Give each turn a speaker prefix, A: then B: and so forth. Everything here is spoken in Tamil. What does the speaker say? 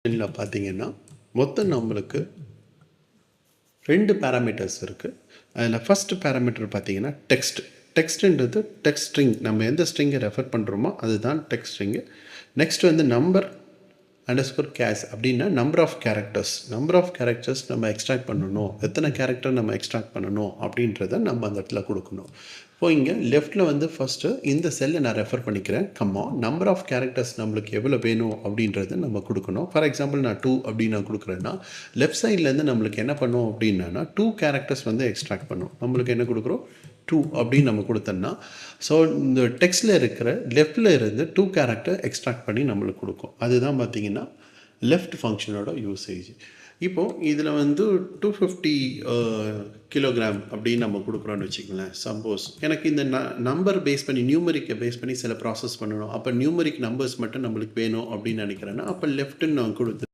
A: இதில் பார்த்தீங்கன்னா மொத்தம் நம்மளுக்கு 2 பேராமீட்டர்ஸ் இருக்குது. அதில் ஃபஸ்ட்டு பேராமீட்டர் பார்த்தீங்கன்னா டெக்ஸ்ட்டுன்றது டெக்ஸ்ட் ஸ்ட்ரிங். நம்ம எந்த ஸ்ட்ரிங்கை ரெஃபர் பண்ணுறோமோ அதுதான் டெக்ஸ்ட் ஸ்ட்ரிங்கு. நெக்ஸ்ட் வந்து நம்பர் அண்டர்ஸ்கோர் கேஸ் அப்படின்னா நம்பர் ஆஃப் கேரக்டர்ஸ் நம்ம எக்ஸ்ட்ராக்ட் பண்ணணும், எத்தனை கேரக்டர் நம்ம எக்ஸ்ட்ராக்ட் பண்ணணும் அப்படின்றத நம்ம அந்த இடத்துல கொடுக்கணும். இப்போ இங்கே லெஃப்ட்டில் வந்து ஃபஸ்ட்டு இந்த செல்லை நான் ரெஃபர் பண்ணிக்கிறேன். நம்பர் ஆஃப் கேரக்டர்ஸ் நம்மளுக்கு எவ்வளோ வேணும் அப்படின்றத நம்ம கொடுக்கணும். ஃபார் எக்ஸாம்பிள் நான் 2 அப்படின்னு நான் கொடுக்குறேன்னா லெஃப்ட் சைட்லேருந்து நம்மளுக்கு என்ன பண்ணும் அப்படின்னா 2 கேரக்டர்ஸ் வந்து எக்ஸ்ட்ராக்ட் பண்ணும். நம்மளுக்கு என்ன கொடுக்குறோம் 2 அப்படின்னு நம்ம கொடுத்தோம்னா ஸோ இந்த டெக்ஸ்ட்டில் இருக்கிற லெஃப்டில் இருந்து 2 கேரக்டர் எக்ஸ்ட்ராக்ட் பண்ணி நம்மளுக்கு கொடுக்கும். அதுதான் பார்த்திங்கன்னா லெஃப்ட் ஃபங்க்ஷனோட யூசேஜ். இப்போது இதில் வந்து 250 கிலோகிராம் அப்படின்னு நம்ம கொடுக்குறோன்னு வச்சுக்கோங்களேன். சப்போஸ் எனக்கு இந்த நம்பர் பேஸ் பண்ணி நியூமரிக்கை பேஸ் பண்ணி சில ப்ராசஸ் பண்ணணும், அப்போ நியூமரிக் நம்பர்ஸ் மட்டும் நம்மளுக்கு வேணும் அப்படின்னு நினைக்கிறேன்னா அப்போ லெஃப்ட்டுன்னு நான் கொடுத்து